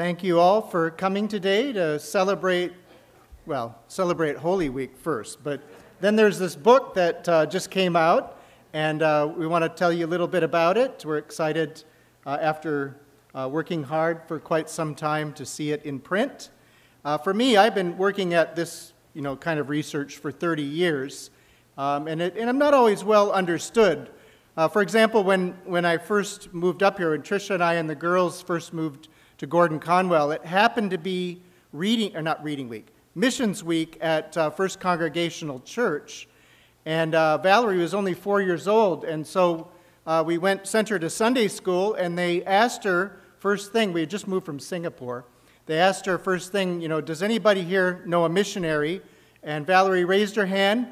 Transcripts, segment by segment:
Thank you all for coming today to celebrate Holy Week first. But then there's this book that just came out, and we want to tell you a little bit about it. We're excited after working hard for quite some time to see it in print. For me, I've been working at this kind of research for 30 years, and I'm not always well understood. For example, when I first moved up here, when Tricia and I and the girls first moved to Gordon-Conwell, it happened to be Missions Week at First Congregational Church, and Valerie was only 4 years old, and so we sent her to Sunday school, and they asked her first thing. We had just moved from Singapore. They asked her first thing, does anybody here know a missionary? And Valerie raised her hand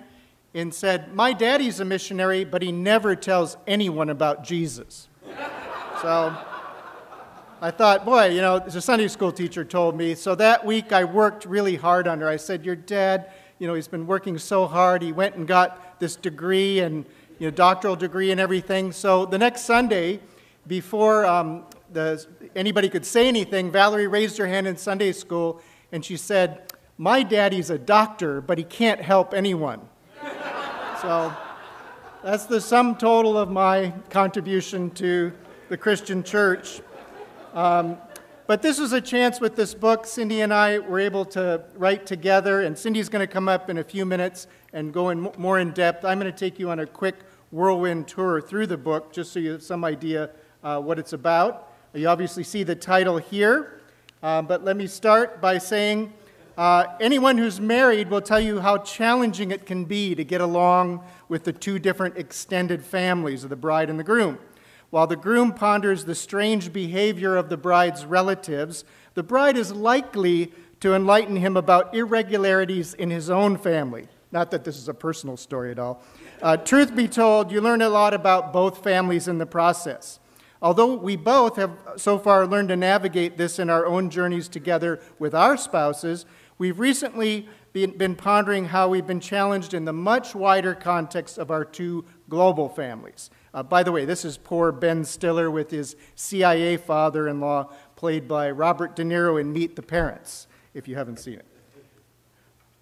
and said, "My daddy's a missionary, but he never tells anyone about Jesus." So I thought, boy, the Sunday school teacher told me. So that week I worked really hard on her. I said, "Your dad, he's been working so hard. He went and got this degree and, doctoral degree and everything." So the next Sunday, before anybody could say anything, Valerie raised her hand in Sunday school and she said, "My daddy's a doctor, but he can't help anyone." So that's the sum total of my contribution to the Christian church. But this was a chance with this book. Cindy and I were able to write together, and Cindy's going to come up in a few minutes and go in more in depth. I'm going to take you on a quick whirlwind tour through the book, just so you have some idea what it's about. You obviously see the title here, but let me start by saying anyone who's married will tell you how challenging it can be to get along with the two different extended families of the bride and the groom. While the groom ponders the strange behavior of the bride's relatives, the bride is likely to enlighten him about irregularities in his own family. Not that this is a personal story at all. Truth be told, you learn a lot about both families in the process. Although we both have so far learned to navigate this in our own journeys together with our spouses, we've recently been pondering how we've been challenged in the much wider context of our two global families. By the way, this is poor Ben Stiller with his CIA father-in-law, played by Robert De Niro in Meet the Parents, if you haven't seen it.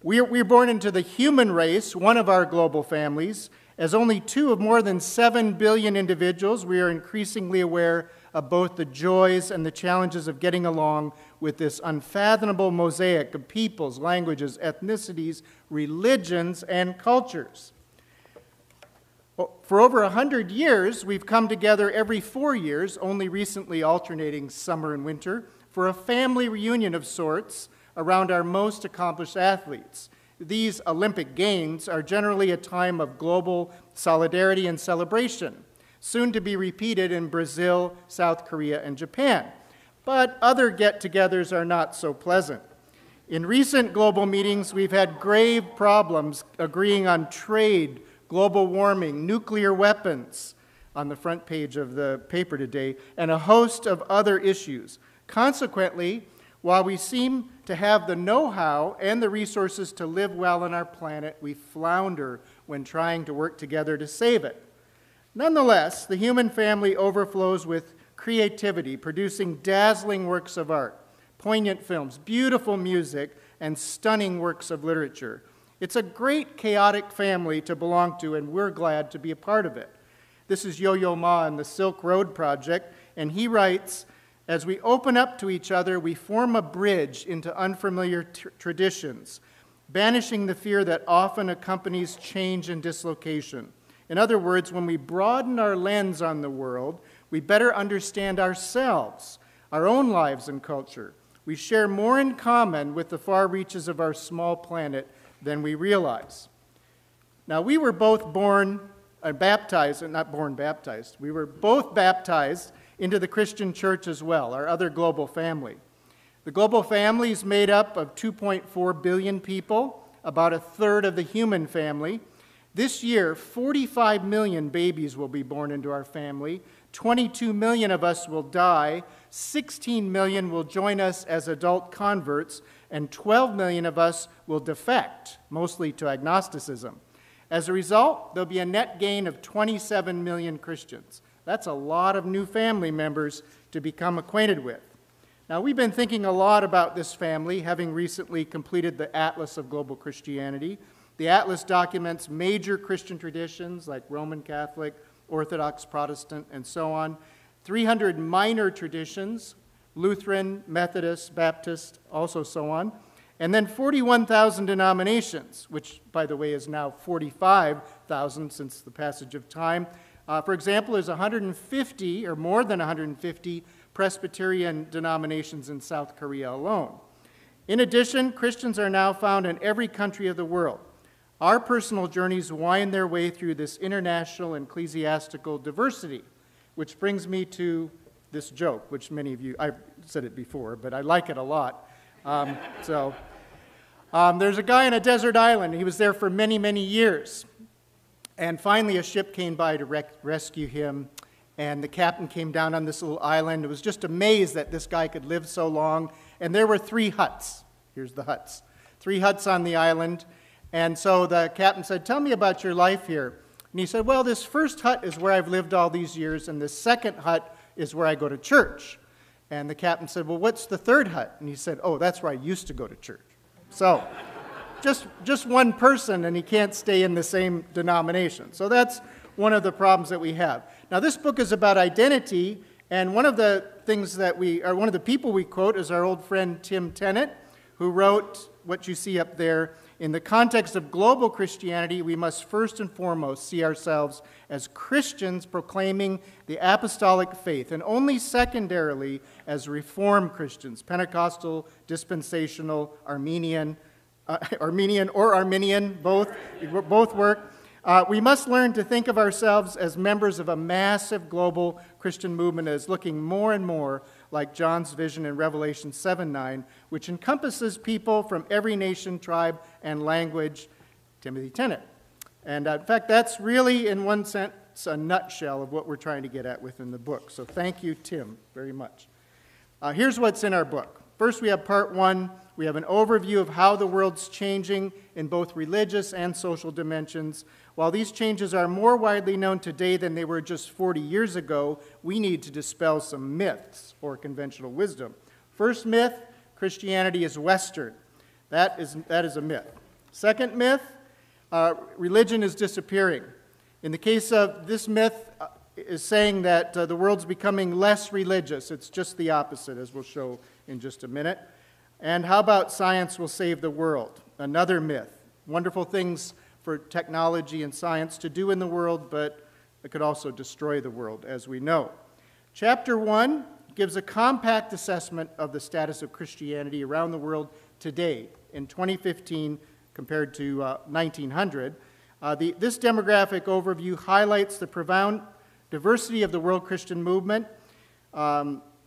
We're born into the human race, one of our global families. As only two of more than 7 billion individuals, we are increasingly aware of both the joys and the challenges of getting along with this unfathomable mosaic of peoples, languages, ethnicities, religions, and cultures. For over 100 years, we've come together every 4 years, only recently alternating summer and winter, for a family reunion of sorts around our most accomplished athletes. These Olympic Games are generally a time of global solidarity and celebration, soon to be repeated in Brazil, South Korea, and Japan. But other get-togethers are not so pleasant. In recent global meetings, we've had grave problems agreeing on trade, global warming, nuclear weapons, on the front page of the paper today, and a host of other issues. Consequently, while we seem to have the know-how and the resources to live well on our planet, we flounder when trying to work together to save it. Nonetheless, the human family overflows with creativity, producing dazzling works of art, poignant films, beautiful music, and stunning works of literature. It's a great chaotic family to belong to, and we're glad to be a part of it. This is Yo-Yo Ma in the Silk Road Project, and he writes, "As we open up to each other, we form a bridge into unfamiliar traditions, banishing the fear that often accompanies change and dislocation. In other words, when we broaden our lens on the world, we better understand ourselves, our own lives and culture. We share more in common with the far reaches of our small planet than we realize." Now, we were both we were both baptized into the Christian church as well, our other global family. The global family is made up of 2.4 billion people, about a third of the human family. This year, 45 million babies will be born into our family. 22 million of us will die. 16 million will join us as adult converts, and 12 million of us will defect, mostly to agnosticism. As a result, there'll be a net gain of 27 million Christians. That's a lot of new family members to become acquainted with. Now, we've been thinking a lot about this family, having recently completed the Atlas of Global Christianity. The Atlas documents major Christian traditions like Roman Catholic, Orthodox, Protestant, and so on, 300 minor traditions, Lutheran, Methodist, Baptist, also so on, and then 41,000 denominations, which, by the way, is now 45,000 since the passage of time. For example, there's 150, or more than 150, Presbyterian denominations in South Korea alone. In addition, Christians are now found in every country of the world. Our personal journeys wind their way through this international and ecclesiastical diversity, which brings me to this joke, which many of you, I've said it before, but I like it a lot. There's a guy on a desert island. He was there for many, many years. And finally, a ship came by to rescue him. And the captain came down on this little island. It was just amazed that this guy could live so long. And there were 3 huts. Here's the huts. 3 huts on the island. And so the captain said, "Tell me about your life here." And he said, "Well, this first hut is where I've lived all these years, and this second hut is where I go to church." And the captain said, "Well, what's the third hut?" And he said, "Oh, that's where I used to go to church." So just one person, and he can't stay in the same denomination. So that's one of the problems that we have. Now, this book is about identity, and one of the people we quote is our old friend Tim Tennant, who wrote what you see up there. In the context of global Christianity, we must first and foremost see ourselves as Christians proclaiming the apostolic faith, and only secondarily as Reformed Christians, Pentecostal, dispensational, Armenian, both work. We must learn to think of ourselves as members of a massive global Christian movement that is looking more and more like John's vision in Revelation 7:9, which encompasses people from every nation, tribe, and language, Timothy Tennant. And in fact, that's really, in one sense, a nutshell of what we're trying to get at within the book. So thank you, Tim, very much. Here's what's in our book. First, we have part 1. We have an overview of how the world's changing in both religious and social dimensions. While these changes are more widely known today than they were just 40 years ago, we need to dispel some myths or conventional wisdom. First myth, Christianity is Western. That is a myth. Second myth, religion is disappearing. In the case of this myth, is saying that the world's becoming less religious. It's just the opposite, as we'll show in just a minute. And how about science will save the world? Another myth. Wonderful things for technology and science to do in the world, but it could also destroy the world, as we know. Chapter 1 gives a compact assessment of the status of Christianity around the world today, in 2015 compared to 1900. This demographic overview highlights the profound diversity of the world Christian movement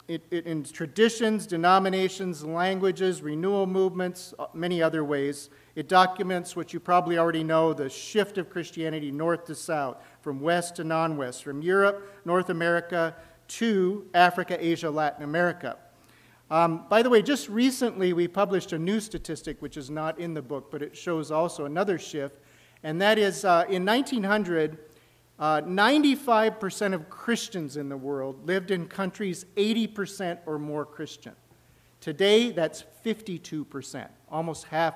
in traditions, denominations, languages, renewal movements, many other ways. It documents what you probably already know, the shift of Christianity north to south, from west to non-west, from Europe, North America, to Africa, Asia, Latin America. By the way, just recently we published a new statistic, which is not in the book, but it shows also another shift, and that is in 1900, 95% of Christians in the world lived in countries 80% or more Christian. Today, that's 52%, almost half.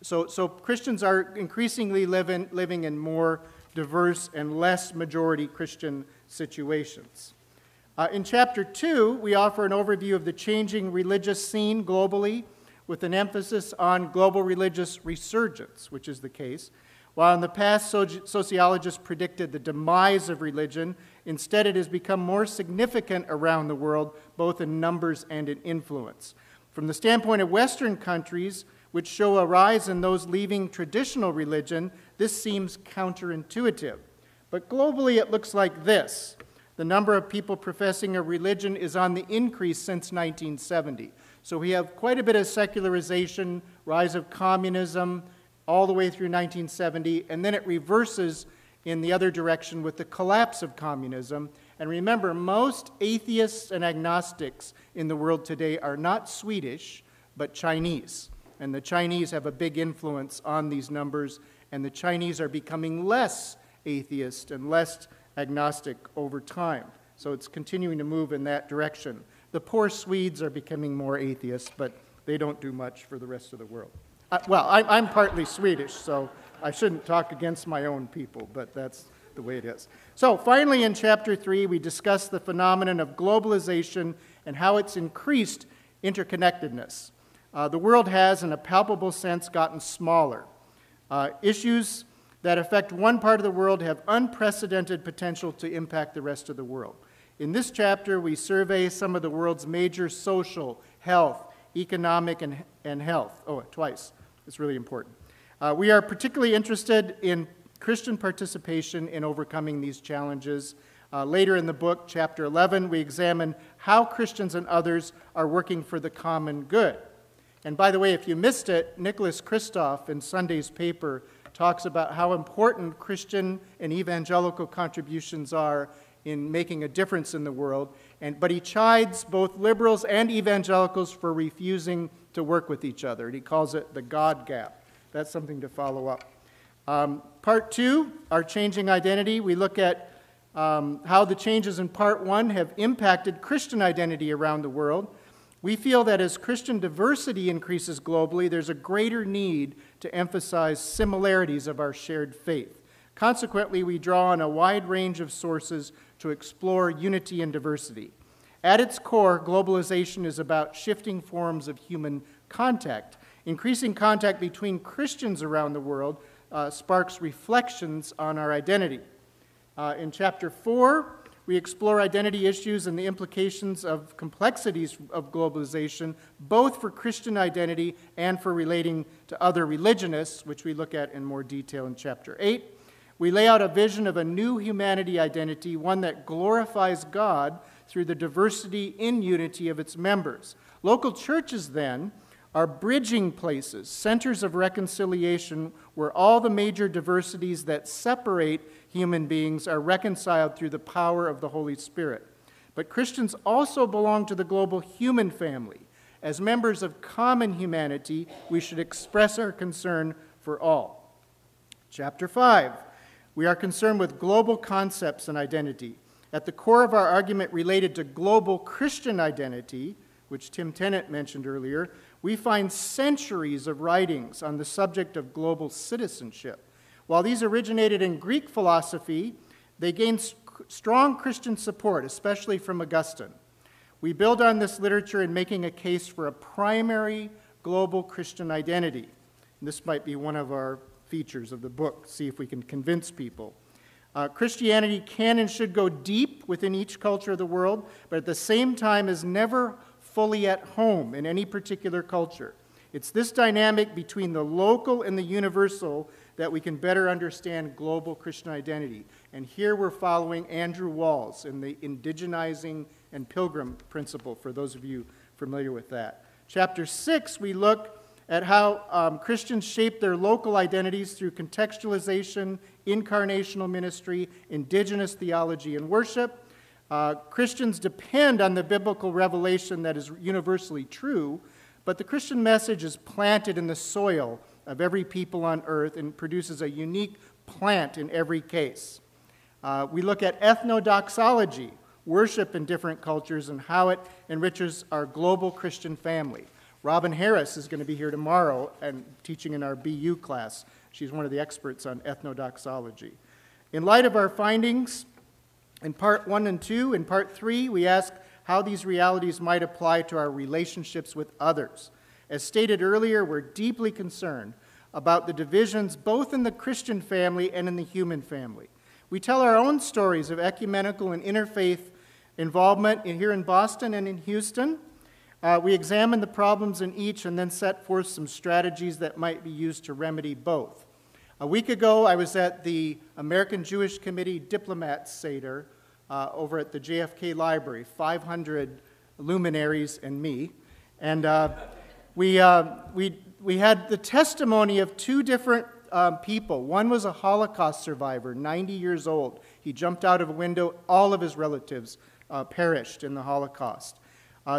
So Christians are increasingly living in more diverse and less majority Christian situations. In Chapter 2, we offer an overview of the changing religious scene globally, with an emphasis on global religious resurgence, which is the case. While in the past, sociologists predicted the demise of religion, instead it has become more significant around the world, both in numbers and in influence. From the standpoint of Western countries, which show a rise in those leaving traditional religion, this seems counterintuitive. But globally, it looks like this. The number of people professing a religion is on the increase since 1970. So we have quite a bit of secularization, rise of communism, all the way through 1970, and then it reverses in the other direction with the collapse of communism. And remember, most atheists and agnostics in the world today are not Swedish, but Chinese. And the Chinese have a big influence on these numbers, and the Chinese are becoming less atheist and less agnostic over time. So it's continuing to move in that direction. The poor Swedes are becoming more atheists, but they don't do much for the rest of the world. I'm partly Swedish, so I shouldn't talk against my own people, but that's the way it is. So finally, in chapter 3, we discuss the phenomenon of globalization and how it's increased interconnectedness. The world has, in a palpable sense, gotten smaller. Issues that affect one part of the world have unprecedented potential to impact the rest of the world. In this chapter, we survey some of the world's major social, health, economic, and health. Oh, twice. It's really important. We are particularly interested in Christian participation in overcoming these challenges. Later in the book, chapter 11, we examine how Christians and others are working for the common good. And by the way, if you missed it, Nicholas Kristof in Sunday's paper talks about how important Christian and evangelical contributions are in making a difference in the world. But he chides both liberals and evangelicals for refusing to work with each other. And he calls it the God gap. That's something to follow up. Part 2, our changing identity. We look at how the changes in Part 1 have impacted Christian identity around the world. We feel that as Christian diversity increases globally, there's a greater need to emphasize similarities of our shared faith. Consequently, we draw on a wide range of sources to explore unity and diversity. At its core, globalization is about shifting forms of human contact. Increasing contact between Christians around the world sparks reflections on our identity. In chapter 4, we explore identity issues and the implications of complexities of globalization, both for Christian identity and for relating to other religionists, which we look at in more detail in chapter 8. We lay out a vision of a new humanity identity, one that glorifies God through the diversity in unity of its members. Local churches, then, are bridging places, centers of reconciliation, where all the major diversities that separate human beings are reconciled through the power of the Holy Spirit. But Christians also belong to the global human family. As members of common humanity, we should express our concern for all. Chapter 5, we are concerned with global concepts and identity. At the core of our argument related to global Christian identity, which Tim Tennant mentioned earlier, we find centuries of writings on the subject of global citizenship. While these originated in Greek philosophy, they gained strong Christian support, especially from Augustine. We build on this literature in making a case for a primary global Christian identity. And this might be one of our features of the book, see if we can convince people. Christianity can and should go deep within each culture of the world, but at the same time is never fully at home in any particular culture. It's this dynamic between the local and the universal that we can better understand global Christian identity. And here we're following Andrew Walls in the indigenizing and pilgrim principle, for those of you familiar with that. Chapter 6, we look at how Christians shape their local identities through contextualization, incarnational ministry, indigenous theology, and worship. Christians depend on the biblical revelation that is universally true, but the Christian message is planted in the soil of every people on earth and produces a unique plant in every case. We look at ethnodoxology, worship in different cultures, and how it enriches our global Christian family. Robin Harris is going to be here tomorrow and teaching in our BU class. She's one of the experts on ethnodoxology. In light of our findings in Part 1 and 2, in Part 3, we ask how these realities might apply to our relationships with others. As stated earlier, we're deeply concerned about the divisions both in the Christian family and in the human family. We tell our own stories of ecumenical and interfaith involvement here in Boston and in Houston. We examine the problems in each and then set forth some strategies that might be used to remedy both. A week ago, I was at the American Jewish Committee Diplomats Seder over at the JFK Library, 500 luminaries and me. And we had the testimony of two different people. One was a Holocaust survivor, 90 years old. He jumped out of a window. All of his relatives perished in the Holocaust.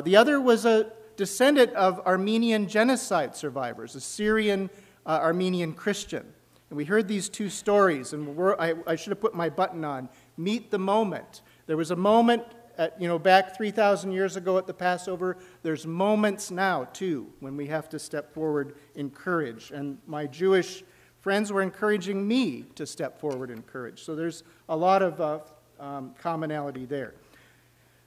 The other was a descendant of Armenian genocide survivors, a Syrian Armenian Christian. And we heard these two stories, and I should have put my button on, meet the moment. There was a moment back 3,000 years ago at the Passover, there's moments now, too, when we have to step forward in courage. And my Jewish friends were encouraging me to step forward in courage. So there's a lot of commonality there.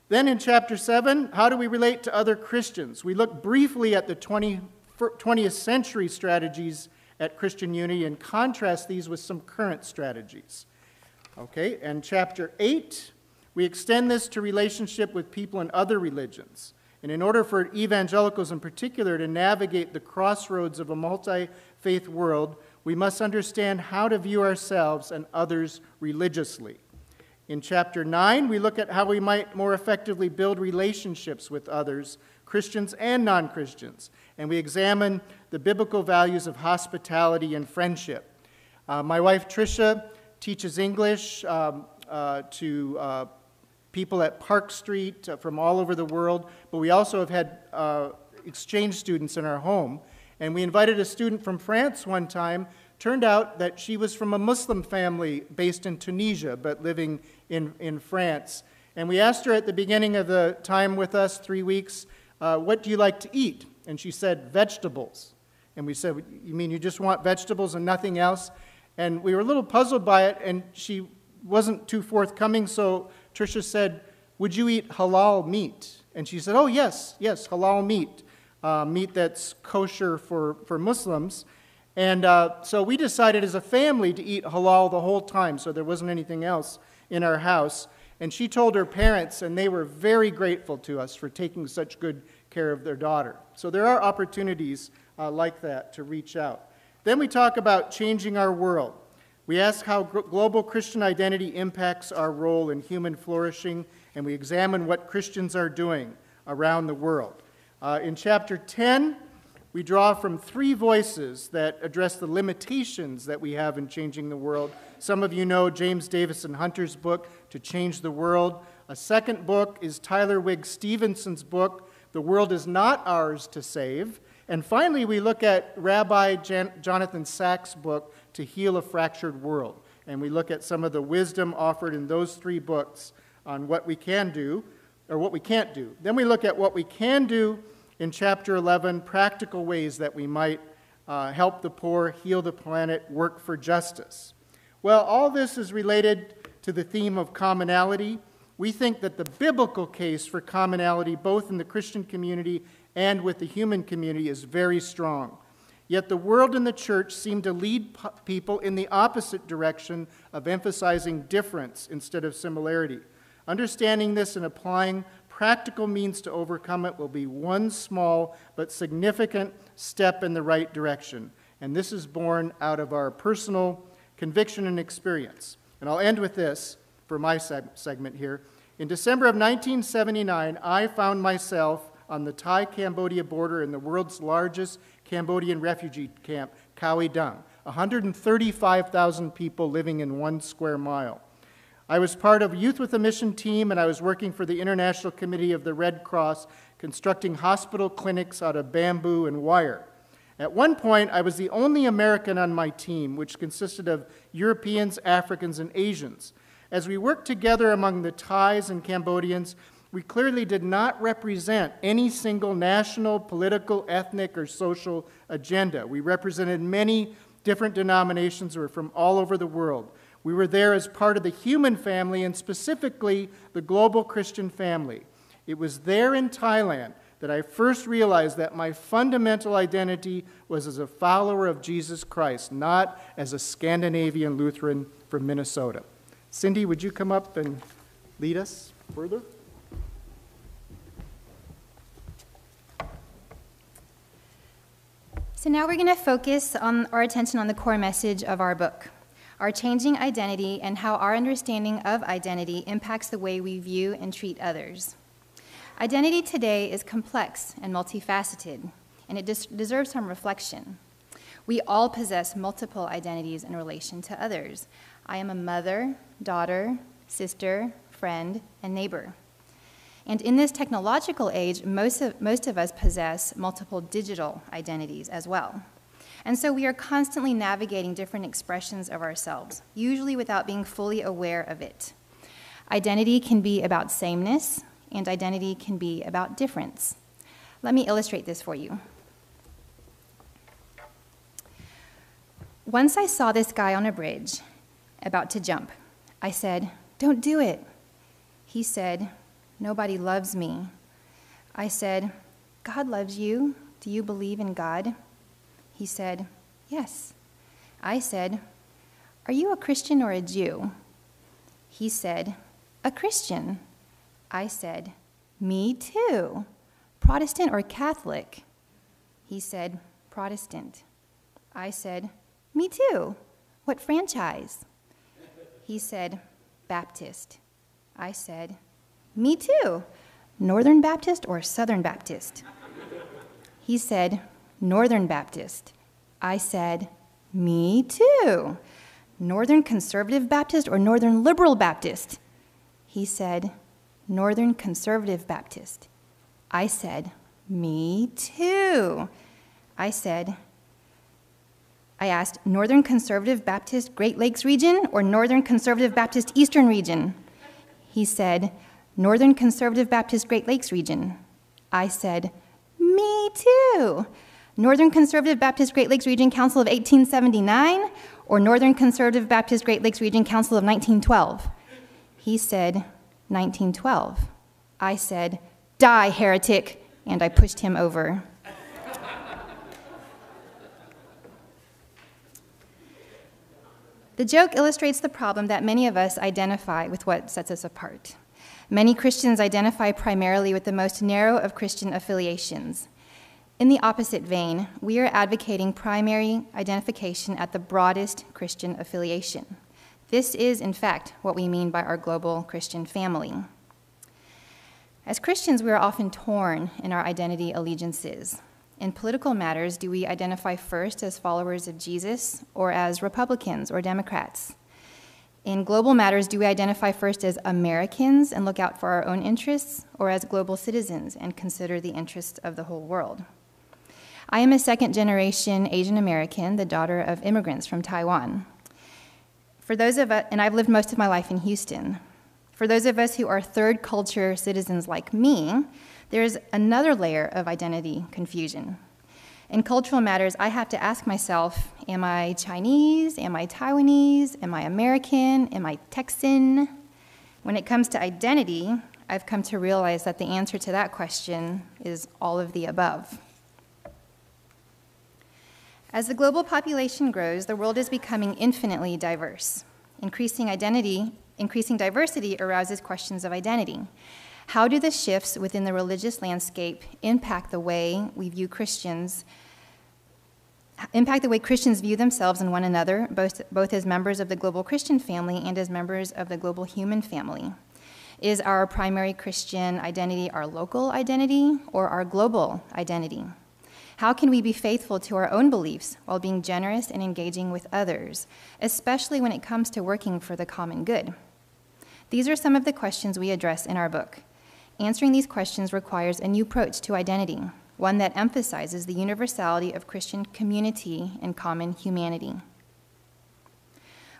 Then in chapter 7, how do we relate to other Christians? We look briefly at the 20th century strategies at Christian unity and contrast these with some current strategies. Okay, and chapter 8, we extend this to relationship with people in other religions. And in order for evangelicals in particular to navigate the crossroads of a multi-faith world, we must understand how to view ourselves and others religiously. In chapter 9, we look at how we might more effectively build relationships with others, Christians and non-Christians. And we examine the biblical values of hospitality and friendship. My wife, Tricia, teaches English to people at Park Street from all over the world, but we also have had exchange students in our home. And we invited a student from France one time. Turned out that she was from a Muslim family based in Tunisia, but living in France. And we asked her at the beginning of the time with us, 3 weeks, what do you like to eat? And she said, vegetables. And we said, you mean you just want vegetables and nothing else? And we were a little puzzled by it, and she wasn't too forthcoming, so Tricia said, would you eat halal meat? And she said, oh, yes, halal meat, meat that's kosher for Muslims. And so we decided as a family to eat halal the whole time, so there wasn't anything else in our house. And she told her parents, and they were very grateful to us for taking such good care of their daughter. So there are opportunities like that to reach out. Then we talk about changing our world. We ask how global Christian identity impacts our role in human flourishing, and we examine what Christians are doing around the world. In chapter 10, we draw from 3 voices that address the limitations that we have in changing the world. Some of you know James Davison Hunter's book, To Change the World. A second book is Tyler Wigg Stevenson's book, The World Is Not Ours to Save. And finally, we look at Rabbi Jonathan Sacks' book, To Heal a Fractured World. And we look at some of the wisdom offered in those 3 books on what we can do, or what we can't do. Then we look at what we can do in chapter 11, practical ways that we might help the poor, heal the planet, work for justice. Well, all this is related to the theme of commonality. We think that the biblical case for commonality, both in the Christian community and with the human community, is very strong. Yet the world and the church seem to lead people in the opposite direction of emphasizing difference instead of similarity. Understanding this and applying practical means to overcome it will be one small but significant step in the right direction. And this is born out of our personal conviction and experience. And I'll end with this for my segment here. In December of 1979, I found myself on the Thai-Cambodia border in the world's largest Cambodian refugee camp, Khao Dung, 135,000 people living in 1 square mile. I was part of Youth with a Mission team, and I was working for the International Committee of the Red Cross, constructing hospital clinics out of bamboo and wire. At one point, I was the only American on my team, which consisted of Europeans, Africans, and Asians. As we worked together among the Thais and Cambodians, we clearly did not represent any single national, political, ethnic, or social agenda. We represented many different denominations who were from all over the world. We were there as part of the human family, and specifically the global Christian family. It was there in Thailand that I first realized that my fundamental identity was as a follower of Jesus Christ, not as a Scandinavian Lutheran from Minnesota. Cindy, would you come up and lead us further? So now we're going to focus our attention on the core message of our book, our changing identity and how our understanding of identity impacts the way we view and treat others. Identity today is complex and multifaceted, and it deserves some reflection. We all possess multiple identities in relation to others. I am a mother, daughter, sister, friend, and neighbor. And in this technological age, most of us possess multiple digital identities as well. And so we are constantly navigating different expressions of ourselves, usually without being fully aware of it. Identity can be about sameness, and identity can be about difference. Let me illustrate this for you. Once I saw this guy on a bridge about to jump. I said, "Don't do it." He said, "Nobody loves me." I said, "God loves you. Do you believe in God?" He said, "Yes." I said, "Are you a Christian or a Jew?" He said, "A Christian." I said, "Me too. Protestant or Catholic?" He said, "Protestant." I said, "Me too. What franchise?" He said, "Baptist." I said, "Me too. Northern Baptist or Southern Baptist?" He said, "Northern Baptist." I said, "Me too. Northern Conservative Baptist or Northern Liberal Baptist?" He said, "Northern Conservative Baptist." I said, "Me too." I asked, "Northern Conservative Baptist Great Lakes region or Northern Conservative Baptist Eastern region?" He said, "Northern Conservative Baptist Great Lakes region." I said, "Me too. Northern Conservative Baptist Great Lakes Region Council of 1879 or Northern Conservative Baptist Great Lakes Region Council of 1912? He said, 1912. I said, "Die, heretic," and I pushed him over. The joke illustrates the problem that many of us identify with what sets us apart. Many Christians identify primarily with the most narrow of Christian affiliations. In the opposite vein, we are advocating primary identification at the broadest Christian affiliation. This is, in fact, what we mean by our global Christian family. As Christians, we are often torn in our identity allegiances. In political matters, do we identify first as followers of Jesus or as Republicans or Democrats? In global matters, do we identify first as Americans and look out for our own interests, or as global citizens and consider the interests of the whole world? I am a second-generation Asian American, the daughter of immigrants from Taiwan. And I've lived most of my life in Houston. For those of us who are third culture citizens like me, there's another layer of identity confusion. In cultural matters, I have to ask myself, am I Chinese? Am I Taiwanese? Am I American? Am I Texan? When it comes to identity, I've come to realize that the answer to that question is all of the above. As the global population grows, the world is becoming infinitely diverse. Increasing diversity arouses questions of identity. How do the shifts within the religious landscape impact the way Christians view themselves and one another, both as members of the global Christian family and as members of the global human family? Is our primary Christian identity our local identity or our global identity? How can we be faithful to our own beliefs while being generous and engaging with others, especially when it comes to working for the common good? These are some of the questions we address in our book. Answering these questions requires a new approach to identity, one that emphasizes the universality of Christian community and common humanity.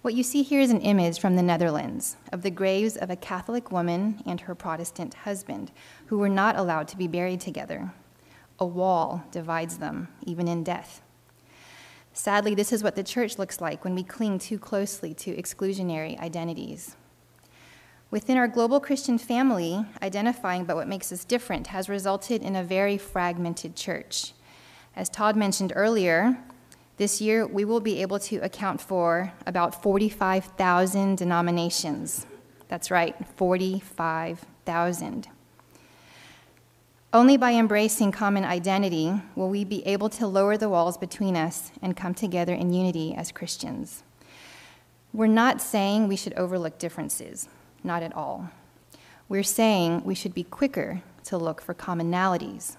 What you see here is an image from the Netherlands of the graves of a Catholic woman and her Protestant husband, who were not allowed to be buried together. A wall divides them, even in death. Sadly, this is what the church looks like when we cling too closely to exclusionary identities. Within our global Christian family, identifying but what makes us different has resulted in a very fragmented church. As Todd mentioned earlier, this year we will be able to account for about 45,000 denominations. That's right, 45,000. Only by embracing common identity will we be able to lower the walls between us and come together in unity as Christians. We're not saying we should overlook differences. Not at all. We're saying we should be quicker to look for commonalities.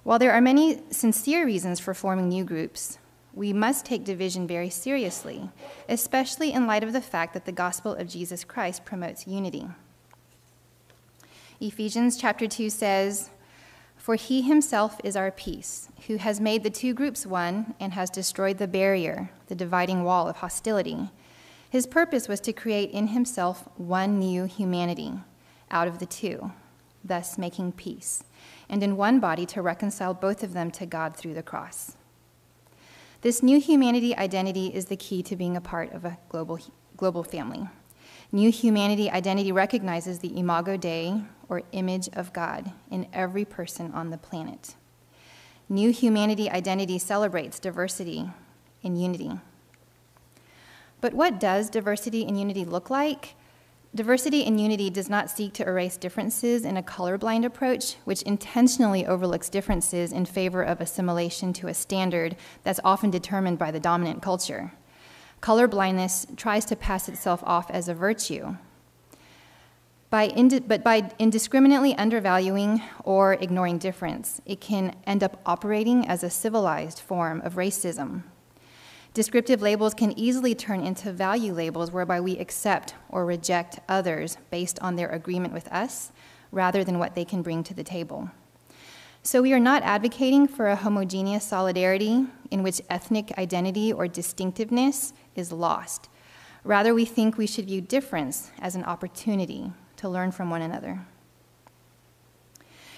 While there are many sincere reasons for forming new groups, we must take division very seriously, especially in light of the fact that the gospel of Jesus Christ promotes unity. Ephesians chapter 2 says, "For he himself is our peace, who has made the two groups one and has destroyed the barrier, the dividing wall of hostility. His purpose was to create in himself one new humanity out of the two, thus making peace, and in one body to reconcile both of them to God through the cross. This new humanity identity is the key to being a part of a global family. New humanity identity recognizes the imago Dei, or image of God, in every person on the planet. New humanity identity celebrates diversity in unity. But what does diversity and unity look like? Diversity and unity does not seek to erase differences in a colorblind approach, which intentionally overlooks differences in favor of assimilation to a standard that's often determined by the dominant culture. Colorblindness tries to pass itself off as a virtue. But by indiscriminately undervaluing or ignoring difference, it can end up operating as a civilized form of racism. Descriptive labels can easily turn into value labels whereby we accept or reject others based on their agreement with us rather than what they can bring to the table. So we are not advocating for a homogeneous solidarity in which ethnic identity or distinctiveness is lost. Rather, we think we should view difference as an opportunity to learn from one another.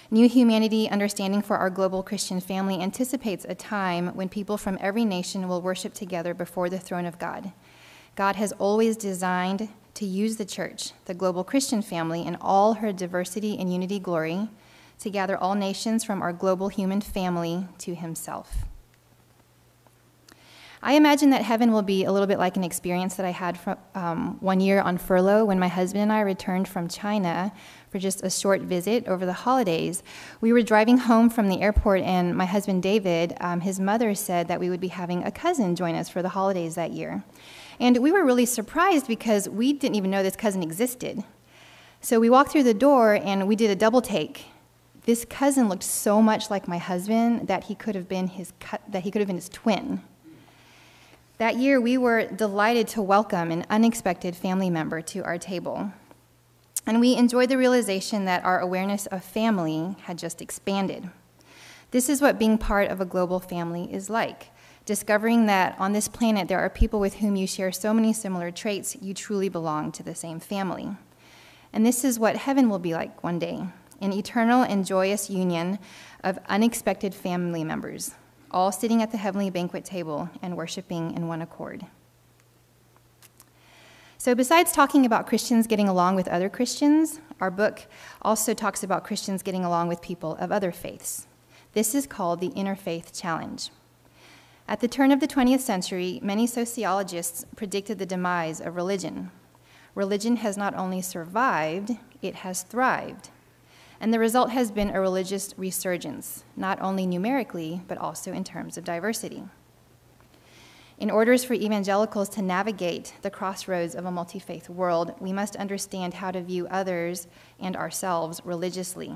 New humanity understanding for our global Christian family anticipates a time when people from every nation will worship together before the throne of God. God has always designed to use the church, the global Christian family, in all her diversity and unity glory, to gather all nations from our global human family to himself. I imagine that heaven will be a little bit like an experience that I had from, 1 year on furlough when my husband and I returned from China for just a short visit over the holidays. We were driving home from the airport, and my husband David, his mother said that we would be having a cousin join us for the holidays that year. And we were really surprised because we didn't even know this cousin existed. So we walked through the door and we did a double take. This cousin looked so much like my husband that he could have been his twin. That year, we were delighted to welcome an unexpected family member to our table. And we enjoyed the realization that our awareness of family had just expanded. This is what being part of a global family is like, discovering that on this planet there are people with whom you share so many similar traits, you truly belong to the same family. And this is what heaven will be like one day, an eternal and joyous union of unexpected family members, all sitting at the heavenly banquet table and worshiping in one accord. So besides talking about Christians getting along with other Christians, our book also talks about Christians getting along with people of other faiths. This is called the Interfaith Challenge. At the turn of the 20th century, many sociologists predicted the demise of religion. Religion has not only survived, it has thrived. And the result has been a religious resurgence, not only numerically, but also in terms of diversity. In order for evangelicals to navigate the crossroads of a multi-faith world, we must understand how to view others and ourselves religiously.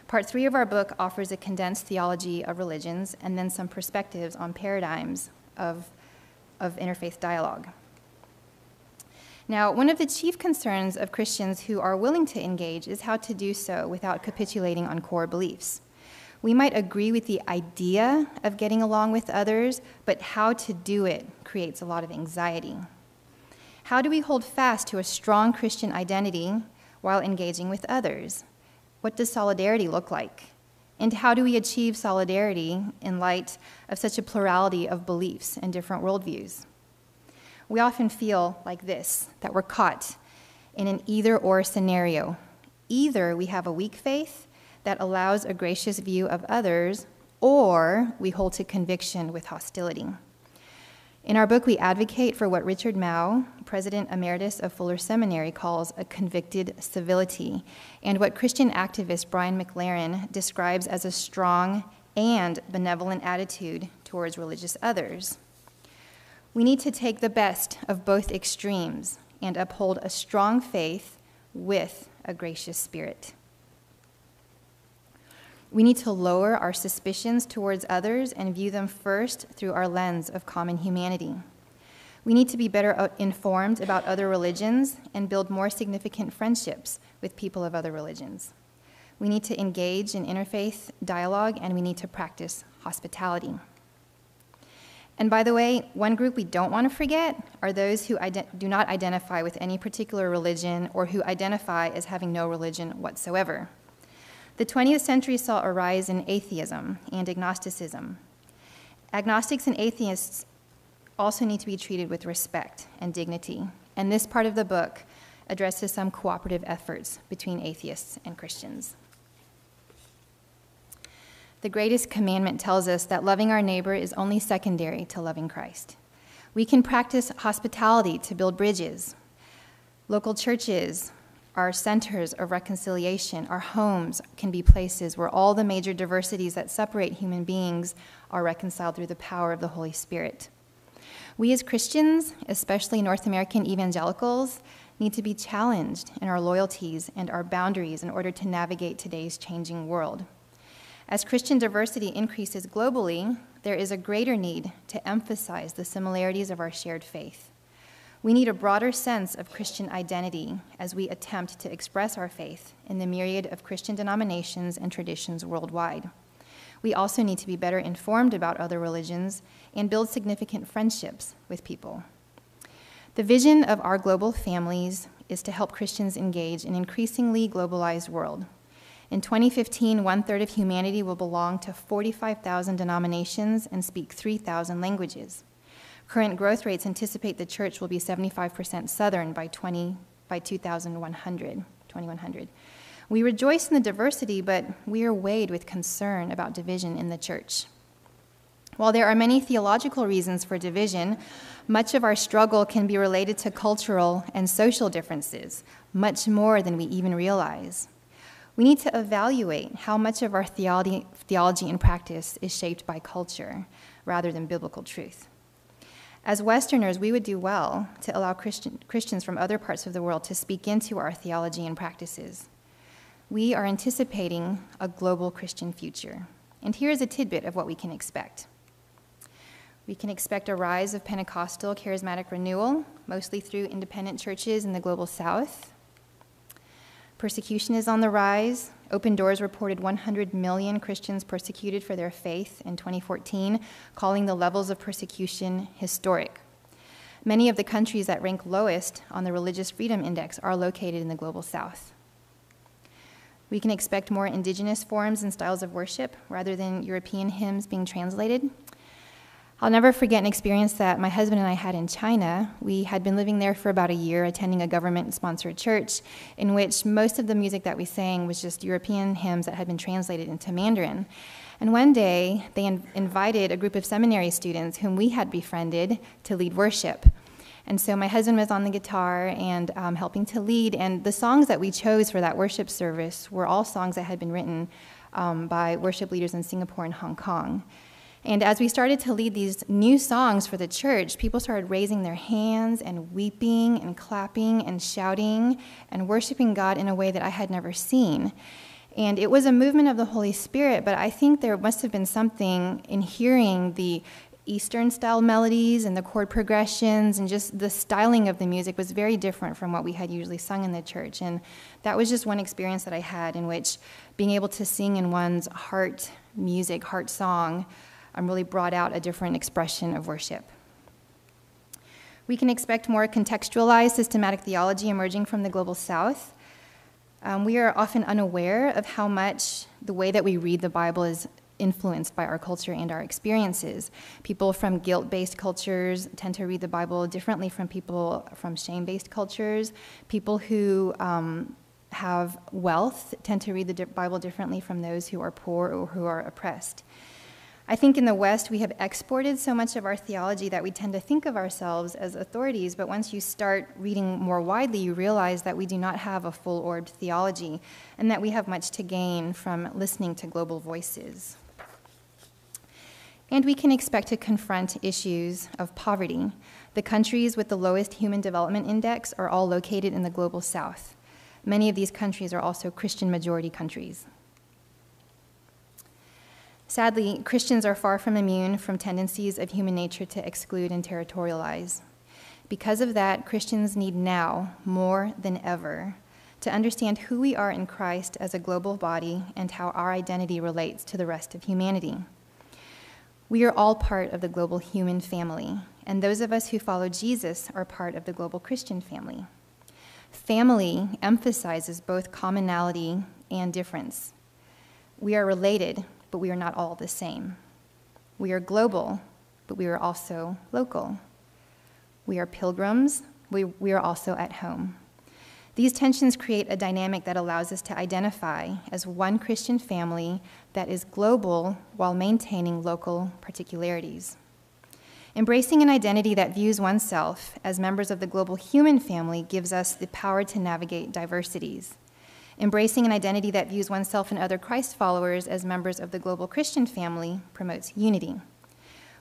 Part 3 of our book offers a condensed theology of religions and then some perspectives on paradigms of interfaith dialogue. Now, one of the chief concerns of Christians who are willing to engage is how to do so without capitulating on core beliefs. We might agree with the idea of getting along with others, but how to do it creates a lot of anxiety. How do we hold fast to a strong Christian identity while engaging with others? What does solidarity look like? And how do we achieve solidarity in light of such a plurality of beliefs and different worldviews? We often feel like this, that we're caught in an either-or scenario. Either we have a weak faith that allows a gracious view of others, or we hold to conviction with hostility. In our book, we advocate for what Richard Mao, President Emeritus of Fuller Seminary, calls a convicted civility, and what Christian activist Brian McLaren describes as a strong and benevolent attitude towards religious others. We need to take the best of both extremes and uphold a strong faith with a gracious spirit. We need to lower our suspicions towards others and view them first through our lens of common humanity. We need to be better informed about other religions and build more significant friendships with people of other religions. We need to engage in interfaith dialogue, and we need to practice hospitality. And by the way, one group we don't want to forget are those who do not identify with any particular religion or who identify as having no religion whatsoever. The 20th century saw a rise in atheism and agnosticism. Agnostics and atheists also need to be treated with respect and dignity, and this part of the book addresses some cooperative efforts between atheists and Christians. The greatest commandment tells us that loving our neighbor is only secondary to loving Christ. We can practice hospitality to build bridges. Local churches are centers of reconciliation. Our homes can be places where all the major diversities that separate human beings are reconciled through the power of the Holy Spirit. We as Christians, especially North American evangelicals, need to be challenged in our loyalties and our boundaries in order to navigate today's changing world. As Christian diversity increases globally, there is a greater need to emphasize the similarities of our shared faith. We need a broader sense of Christian identity as we attempt to express our faith in the myriad of Christian denominations and traditions worldwide. We also need to be better informed about other religions and build significant friendships with people. The vision of our global families is to help Christians engage in an increasingly globalized world. In 2015, 1/3 of humanity will belong to 45,000 denominations and speak 3,000 languages. Current growth rates anticipate the church will be 75% Southern by 2100. We rejoice in the diversity, but we are weighed with concern about division in the church. While there are many theological reasons for division, much of our struggle can be related to cultural and social differences, much more than we even realize. We need to evaluate how much of our theology and practice is shaped by culture rather than biblical truth. As Westerners, we would do well to allow Christians from other parts of the world to speak into our theology and practices. We are anticipating a global Christian future. And here's a tidbit of what we can expect. We can expect a rise of Pentecostal charismatic renewal, mostly through independent churches in the global South. Persecution is on the rise. Open Doors reported 100 million Christians persecuted for their faith in 2014, calling the levels of persecution historic. Many of the countries that rank lowest on the Religious Freedom Index are located in the global South. We can expect more indigenous forms and styles of worship rather than European hymns being translated. I'll never forget an experience that my husband and I had in China. We had been living there for about a year, attending a government-sponsored church in which most of the music that we sang was just European hymns that had been translated into Mandarin. And one day, they invited a group of seminary students whom we had befriended to lead worship. And so my husband was on the guitar and helping to lead, and the songs that we chose for that worship service were all songs that had been written by worship leaders in Singapore and Hong Kong. And as we started to lead these new songs for the church, people started raising their hands and weeping and clapping and shouting and worshiping God in a way that I had never seen. And it was a movement of the Holy Spirit, but I think there must have been something in hearing the Eastern-style melodies and the chord progressions and just the styling of the music was very different from what we had usually sung in the church. And that was just one experience that I had in which being able to sing in one's heart music, heart song, really brought out a different expression of worship. We can expect more contextualized systematic theology emerging from the global South. We are often unaware of how much the way that we read the Bible is influenced by our culture and our experiences. People from guilt-based cultures tend to read the Bible differently from people from shame-based cultures. People who have wealth tend to read the Bible differently from those who are poor or who are oppressed. I think in the West, we have exported so much of our theology that we tend to think of ourselves as authorities, but once you start reading more widely, you realize that we do not have a full-orbed theology and that we have much to gain from listening to global voices. And we can expect to confront issues of poverty. The countries with the lowest human development index are all located in the global South. Many of these countries are also Christian majority countries. Sadly, Christians are far from immune from tendencies of human nature to exclude and territorialize. Because of that, Christians need now, more than ever, to understand who we are in Christ as a global body and how our identity relates to the rest of humanity. We are all part of the global human family, and those of us who follow Jesus are part of the global Christian family. Family emphasizes both commonality and difference. We are related, but we are not all the same. We are global, but we are also local. We are pilgrims, we are also at home. These tensions create a dynamic that allows us to identify as one Christian family that is global while maintaining local particularities. Embracing an identity that views oneself as members of the global human family gives us the power to navigate diversities. Embracing an identity that views oneself and other Christ followers as members of the global Christian family promotes unity.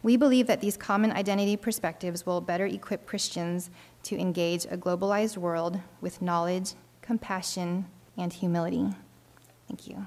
We believe that these common identity perspectives will better equip Christians to engage a globalized world with knowledge, compassion, and humility. Thank you.